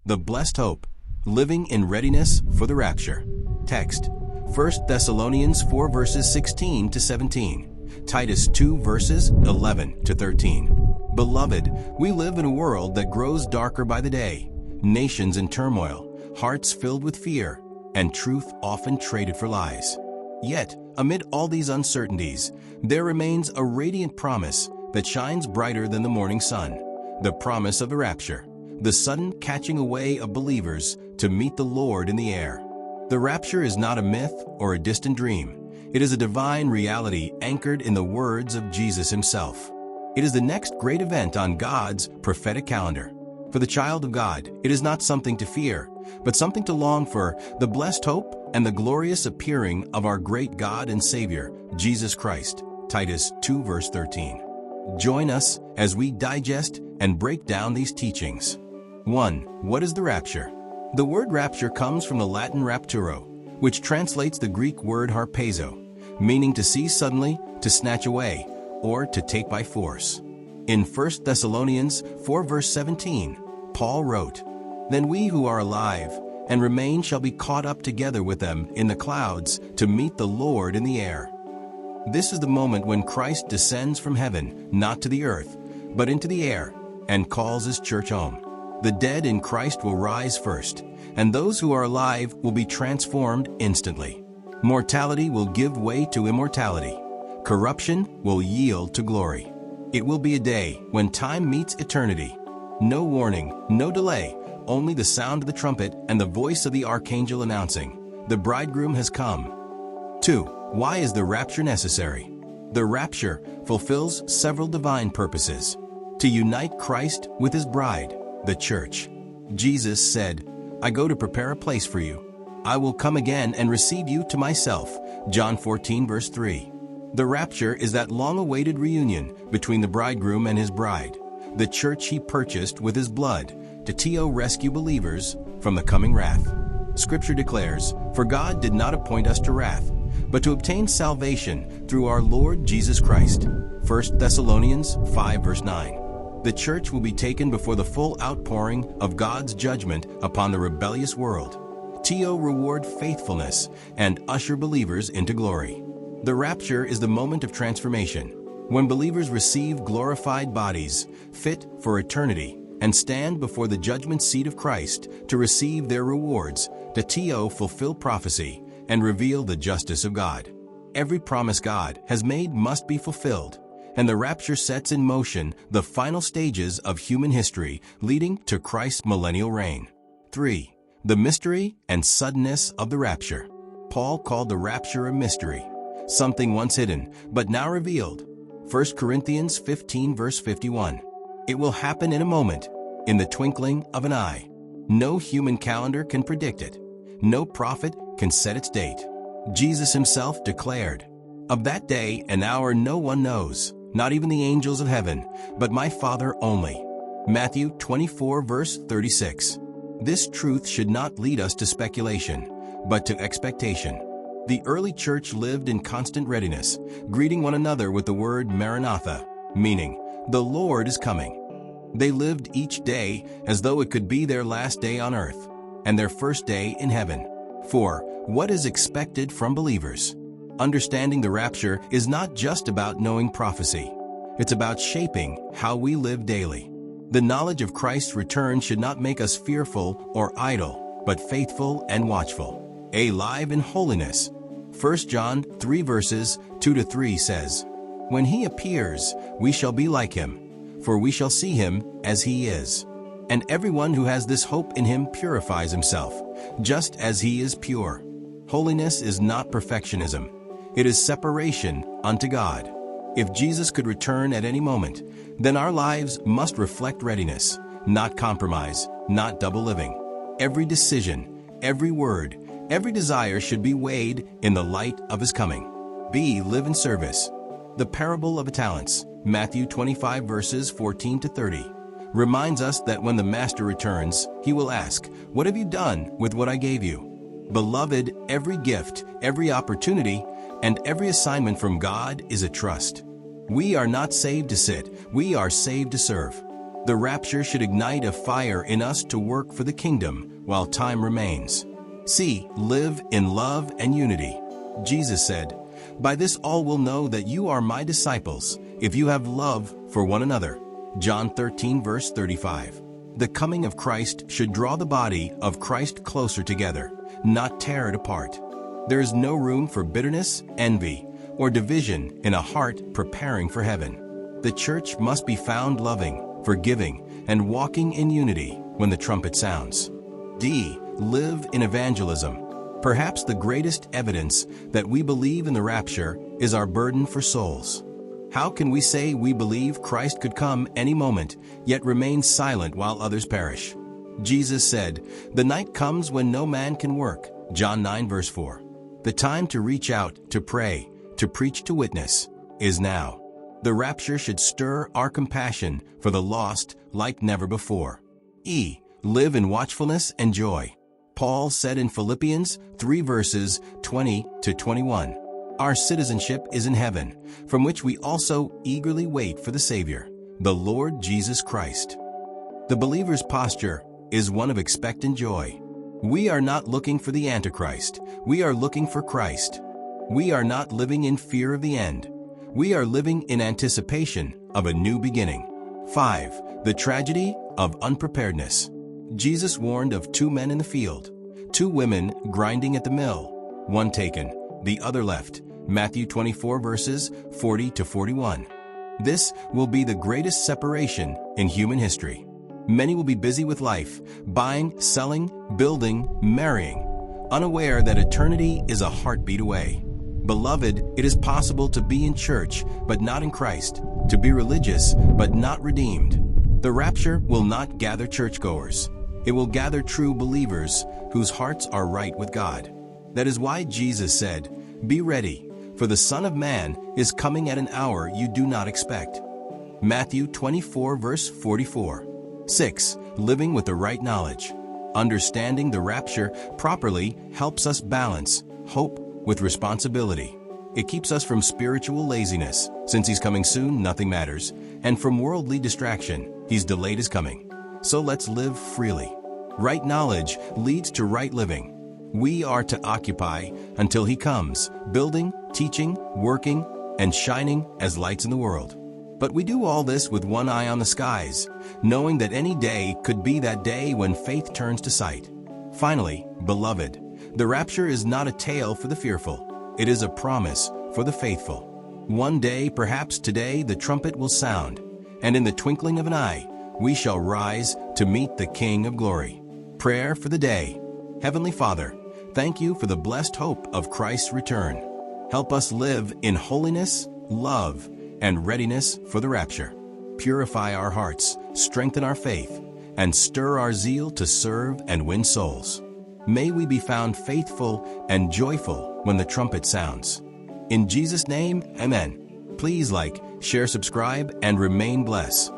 The blessed hope, living in readiness for the rapture. Text: 1 Thessalonians 4 verses 16 to 17. Titus 2 verses 11 to 13. Beloved, we live in a world that grows darker by the day, nations in turmoil, hearts filled with fear, and truth often traded for lies. Yet, amid all these uncertainties, there remains a radiant promise that shines brighter than the morning sun, the promise of the rapture, the sudden catching away of believers to meet the Lord in the air. The rapture is not a myth or a distant dream. It is a divine reality anchored in the words of Jesus himself. It is the next great event on God's prophetic calendar. For the child of God, it is not something to fear, but something to long for, the blessed hope and the glorious appearing of our great God and Savior, Jesus Christ. Titus 2 verse 13. Join us as we digest and break down these teachings. 1. What is the rapture? The word rapture comes from the Latin rapturo, which translates the Greek word harpazo, meaning to seize suddenly, to snatch away, or to take by force. In 1 Thessalonians 4 verse 17, Paul wrote, "Then we who are alive and remain shall be caught up together with them in the clouds to meet the Lord in the air." This is the moment when Christ descends from heaven, not to the earth, but into the air, and calls his church home. The dead in Christ will rise first, and those who are alive will be transformed instantly. Mortality will give way to immortality. Corruption will yield to glory. It will be a day when time meets eternity. No warning, no delay, only the sound of the trumpet and the voice of the archangel announcing, "The bridegroom has come." 2. Why is the rapture necessary? The rapture fulfills several divine purposes. To unite Christ with his bride, the church. Jesus said, "I go to prepare a place for you. I will come again and receive you to myself." John 14 verse 3. The rapture is that long-awaited reunion between the bridegroom and his bride, the church he purchased with his blood, to rescue believers from the coming wrath. Scripture declares, "For God did not appoint us to wrath, but to obtain salvation through our Lord Jesus Christ." 1 Thessalonians 5 verse 9. The church will be taken before the full outpouring of God's judgment upon the rebellious world. Reward faithfulness and usher believers into glory. The rapture is the moment of transformation, when believers receive glorified bodies, fit for eternity, and stand before the judgment seat of Christ to receive their rewards, to fulfill prophecy, and reveal the justice of God. Every promise God has made must be fulfilled, and the rapture sets in motion the final stages of human history, leading to Christ's millennial reign. 3. The mystery and suddenness of the rapture. Paul called the rapture a mystery, something once hidden, but now revealed. 1 Corinthians 15 verse 51. It will happen in a moment, in the twinkling of an eye. No human calendar can predict it. No prophet can set its date. Jesus himself declared, "Of that day and hour no one knows, not even the angels of heaven, but my Father only." Matthew 24 verse 36. This truth should not lead us to speculation, but to expectation. The early church lived in constant readiness, greeting one another with the word Maranatha, meaning, "The Lord is coming." They lived each day as though it could be their last day on earth, and their first day in heaven. 4. What is expected from believers? Understanding the rapture is not just about knowing prophecy. It's about shaping how we live daily. The knowledge of Christ's return should not make us fearful or idle, but faithful and watchful, alive in holiness. 1 John 3 verses 2 to 3 says, "When he appears, we shall be like him, for we shall see him as he is. And everyone who has this hope in him purifies himself, just as he is pure." Holiness is not perfectionism. It is separation unto God. If Jesus could return at any moment, then our lives must reflect readiness, not compromise, not double living. Every decision, every word, every desire should be weighed in the light of his coming. Live in service. The parable of the talents, Matthew 25 verses 14 to 30, reminds us that when the master returns, he will ask, "What have you done with what I gave you?" Beloved, every gift, every opportunity, and every assignment from God is a trust. We are not saved to sit, we are saved to serve. The rapture should ignite a fire in us to work for the kingdom while time remains. C. Live in love and unity. Jesus said, "By this all will know that you are my disciples, if you have love for one another." John 13 verse 35. The coming of Christ should draw the body of Christ closer together, not tear it apart. There is no room for bitterness, envy, or division in a heart preparing for heaven. The church must be found loving, forgiving, and walking in unity when the trumpet sounds. D. Live in evangelism. Perhaps the greatest evidence that we believe in the rapture is our burden for souls. How can we say we believe Christ could come any moment, yet remain silent while others perish? Jesus said, "The night comes when no man can work." John 9 verse 4. The time to reach out, to pray, to preach, to witness is now. The rapture should stir our compassion for the lost like never before. E. Live in watchfulness and joy. Paul said in Philippians 3 verses 20 to 21, "Our citizenship is in heaven, from which we also eagerly wait for the Savior, the Lord Jesus Christ." The believer's posture is one of expectant joy. We are not looking for the Antichrist. We are looking for Christ. We are not living in fear of the end. We are living in anticipation of a new beginning. 5. The tragedy of unpreparedness. Jesus warned of 2 men in the field, 2 women grinding at the mill, one taken, the other left. Matthew 24 verses 40 to 41. This will be the greatest separation in human history. Many will be busy with life, buying, selling, building, marrying, unaware that eternity is a heartbeat away. Beloved, it is possible to be in church but not in Christ, to be religious but not redeemed. The rapture will not gather churchgoers. It will gather true believers whose hearts are right with God. That is why Jesus said, "Be ready, for the Son of Man is coming at an hour you do not expect." Matthew 24 verse 44. 6. Living with the right knowledge. Understanding the rapture properly helps us balance hope with responsibility. It keeps us from spiritual laziness, since He's coming soon, nothing matters, and from worldly distraction, He's delayed His coming. So let's live freely. Right knowledge leads to right living. We are to occupy until He comes, building, teaching, working, and shining as lights in the world. But we do all this with one eye on the skies, knowing that any day could be that day when faith turns to sight. Finally, beloved, the rapture is not a tale for the fearful. It is a promise for the faithful. One day, perhaps today, the trumpet will sound, and in the twinkling of an eye, we shall rise to meet the King of glory. Prayer for the day. Heavenly Father, thank You for the blessed hope of Christ's return. Help us live in holiness, love, and readiness for the rapture. Purify our hearts, strengthen our faith, and stir our zeal to serve and win souls. May we be found faithful and joyful when the trumpet sounds. In Jesus' name, amen. Please like, share, subscribe, and remain blessed.